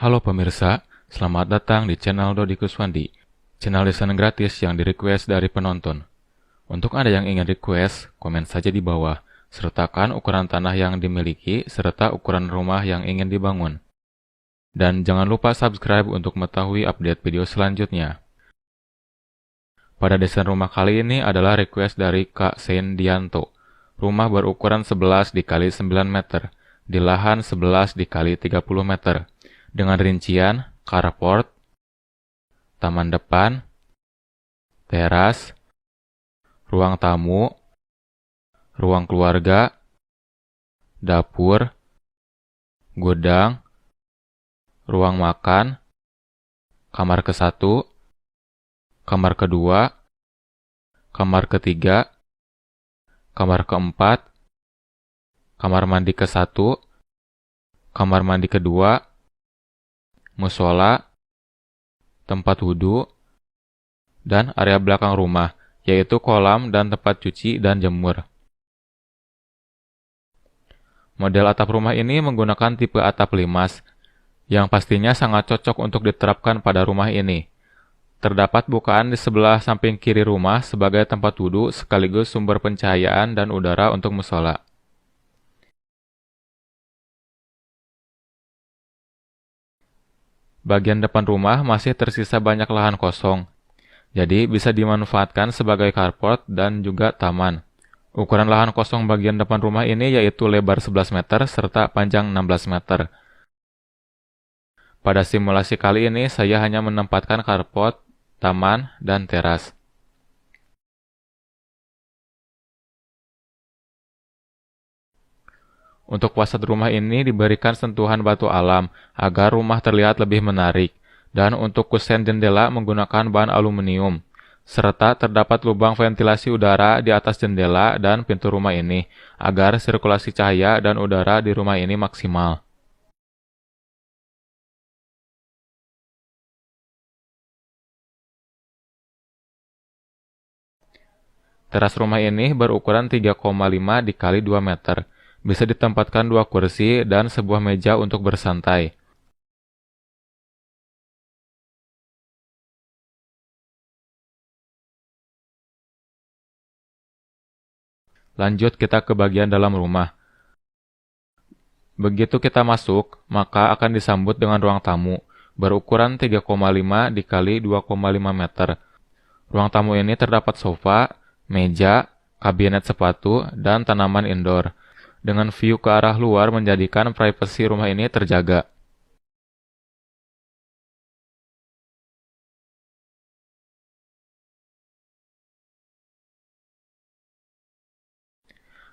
Halo pemirsa, selamat datang di channel Dodi Kuswandi, channel desain gratis yang di-request dari penonton. Untuk Anda yang ingin request, komen saja di bawah, sertakan ukuran tanah yang dimiliki serta ukuran rumah yang ingin dibangun. Dan jangan lupa subscribe untuk mengetahui update video selanjutnya. Pada desain rumah kali ini adalah request dari Kak Sendianto. Rumah berukuran 11 dikali 9 meter, di lahan 11 dikali 30 meter, dengan rincian carport, taman depan, teras, ruang tamu, ruang keluarga, dapur, gudang, ruang makan, kamar ke-1, kamar kedua, kamar ketiga, kamar keempat, kamar mandi ke-1, kamar mandi kedua, musola, tempat wudhu, dan area belakang rumah, yaitu kolam dan tempat cuci dan jemur. Model atap rumah ini menggunakan tipe atap limas, yang pastinya sangat cocok untuk diterapkan pada rumah ini. Terdapat bukaan di sebelah samping kiri rumah sebagai tempat wudhu sekaligus sumber pencahayaan dan udara untuk musola. Bagian depan rumah masih tersisa banyak lahan kosong, jadi bisa dimanfaatkan sebagai carport dan juga taman. Ukuran lahan kosong bagian depan rumah ini yaitu lebar 11 meter serta panjang 16 meter. Pada simulasi kali ini saya hanya menempatkan carport, taman, dan teras. Untuk fasad rumah ini diberikan sentuhan batu alam agar rumah terlihat lebih menarik, dan untuk kusen jendela menggunakan bahan aluminium, serta terdapat lubang ventilasi udara di atas jendela dan pintu rumah ini agar sirkulasi cahaya dan udara di rumah ini maksimal. Teras rumah ini berukuran 3,5 dikali 2 meter. Bisa ditempatkan 2 kursi dan sebuah meja untuk bersantai. Lanjut kita ke bagian dalam rumah. Begitu kita masuk, maka akan disambut dengan ruang tamu, berukuran 3,5 dikali 2,5 meter. Ruang tamu ini terdapat sofa, meja, kabinet sepatu, dan tanaman indoor. Dengan view ke arah luar menjadikan privasi rumah ini terjaga.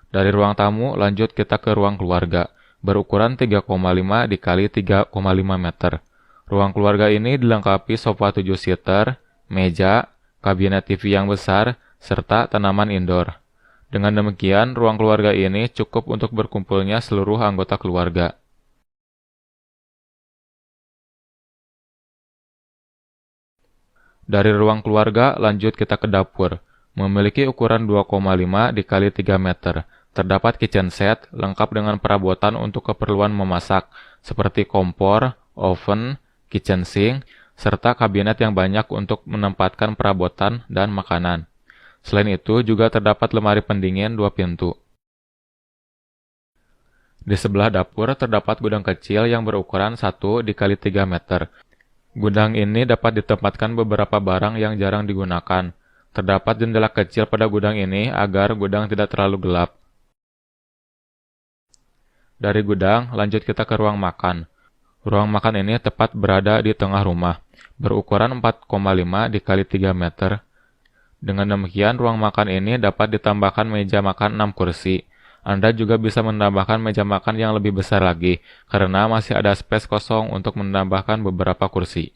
Dari ruang tamu, lanjut kita ke ruang keluarga, berukuran 3,5 dikali 3,5 meter. Ruang keluarga ini dilengkapi sofa 7-seater, meja, kabinet TV yang besar, serta tanaman indoor. Dengan demikian, ruang keluarga ini cukup untuk berkumpulnya seluruh anggota keluarga. Dari ruang keluarga, lanjut kita ke dapur. Memiliki ukuran 2,5 dikali 3 meter. Terdapat kitchen set lengkap dengan perabotan untuk keperluan memasak, seperti kompor, oven, kitchen sink, serta kabinet yang banyak untuk menempatkan perabotan dan makanan. Selain itu, juga terdapat lemari pendingin 2 pintu. Di sebelah dapur terdapat gudang kecil yang berukuran 1 dikali 3 meter. Gudang ini dapat ditempatkan beberapa barang yang jarang digunakan. Terdapat jendela kecil pada gudang ini agar gudang tidak terlalu gelap. Dari gudang, lanjut kita ke ruang makan. Ruang makan ini tepat berada di tengah rumah, berukuran 4,5 dikali 3 meter. Dengan demikian, ruang makan ini dapat ditambahkan meja makan 6 kursi. Anda juga bisa menambahkan meja makan yang lebih besar lagi, karena masih ada space kosong untuk menambahkan beberapa kursi.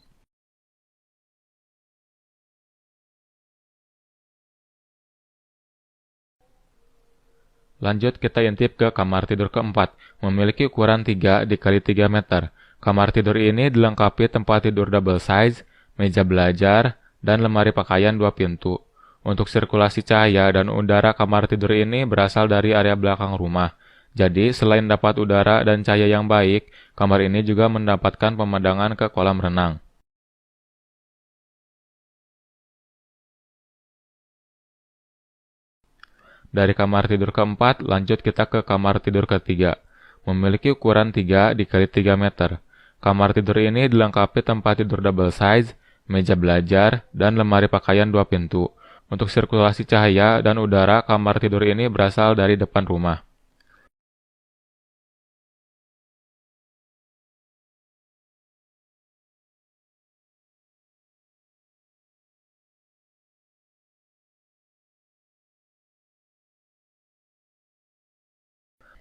Lanjut kita intip ke kamar tidur keempat, memiliki ukuran 3 dikali 3 meter. Kamar tidur ini dilengkapi tempat tidur double size, meja belajar, dan lemari pakaian 2 pintu. Untuk sirkulasi cahaya dan udara kamar tidur ini berasal dari area belakang rumah. Jadi, selain dapat udara dan cahaya yang baik, kamar ini juga mendapatkan pemandangan ke kolam renang. Dari kamar tidur keempat, lanjut kita ke kamar tidur ketiga. Memiliki ukuran 3 dikali 3 meter. Kamar tidur ini dilengkapi tempat tidur double size, meja belajar, dan lemari pakaian 2 pintu. Untuk sirkulasi cahaya dan udara, kamar tidur ini berasal dari depan rumah.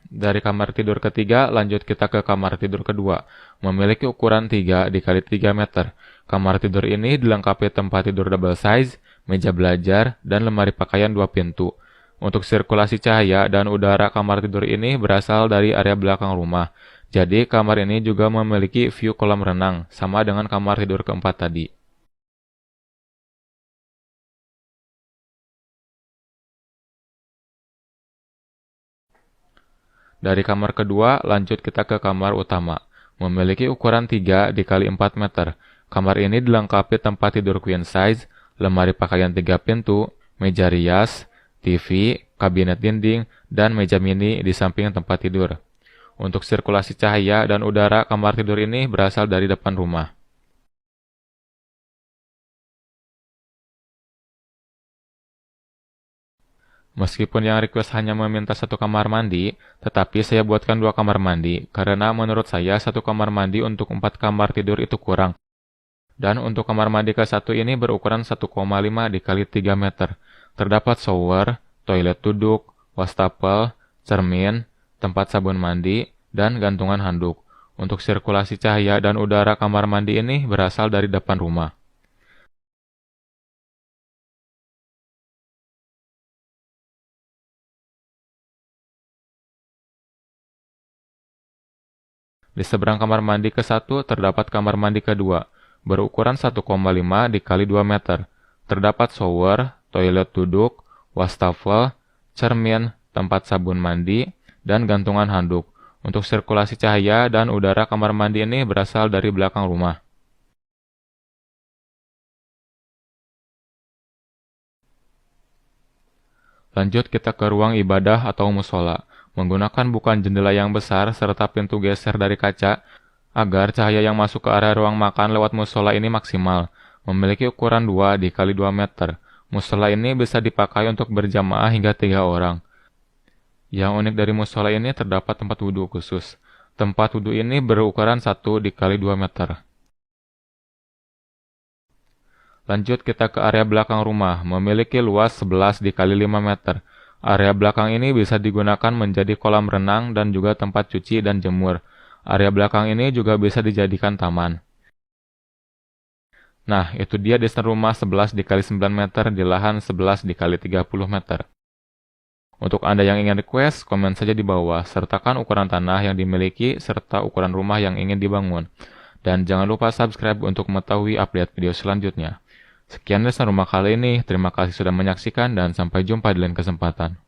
Dari kamar tidur ketiga, lanjut kita ke kamar tidur kedua. Memiliki ukuran 3 dikali 3 meter. Kamar tidur ini dilengkapi tempat tidur double size, meja belajar, dan lemari pakaian 2 pintu. Untuk sirkulasi cahaya dan udara, kamar tidur ini berasal dari area belakang rumah. Jadi, kamar ini juga memiliki view kolam renang, sama dengan kamar tidur keempat tadi. Dari kamar kedua, lanjut kita ke kamar utama. Memiliki ukuran 3 dikali 4 meter. Kamar ini dilengkapi tempat tidur queen size, lemari pakaian 3 pintu, meja rias, TV, kabinet dinding, dan meja mini di samping tempat tidur. Untuk sirkulasi cahaya dan udara, kamar tidur ini berasal dari depan rumah. Meskipun yang request hanya meminta satu kamar mandi, tetapi saya buatkan 2 kamar mandi, karena menurut saya satu kamar mandi untuk 4 kamar tidur itu kurang. Dan untuk kamar mandi ke-1 ini berukuran 1,5 dikali 3 meter. Terdapat shower, toilet duduk, wastafel, cermin, tempat sabun mandi, dan gantungan handuk. Untuk sirkulasi cahaya dan udara, kamar mandi ini berasal dari depan rumah. Di seberang kamar mandi ke-1 terdapat kamar mandi kedua, berukuran 1,5 dikali 2 meter. Terdapat shower, toilet duduk, wastafel, cermin, tempat sabun mandi, dan gantungan handuk. Untuk sirkulasi cahaya dan udara, kamar mandi ini berasal dari belakang rumah. Lanjut kita ke ruang ibadah atau musola. Menggunakan bukan jendela yang besar serta pintu geser dari kaca, agar cahaya yang masuk ke area ruang makan lewat musola ini maksimal. Memiliki ukuran 2 dikali 2 meter. Musola ini bisa dipakai untuk berjamaah hingga 3 orang. Yang unik dari musola ini terdapat tempat wudhu khusus. Tempat wudhu ini berukuran 1 dikali 2 meter. Lanjut kita ke area belakang rumah, memiliki luas 11 dikali 5 meter. Area belakang ini bisa digunakan menjadi kolam renang dan juga tempat cuci dan jemur. Area belakang ini juga bisa dijadikan taman. Nah, itu dia desain rumah 11 dikali 9 meter di lahan 11 dikali 30 meter. Untuk Anda yang ingin request, komen saja di bawah, sertakan ukuran tanah yang dimiliki serta ukuran rumah yang ingin dibangun. Dan jangan lupa subscribe untuk mengetahui update video selanjutnya. Sekian desain rumah kali ini, terima kasih sudah menyaksikan dan sampai jumpa di lain kesempatan.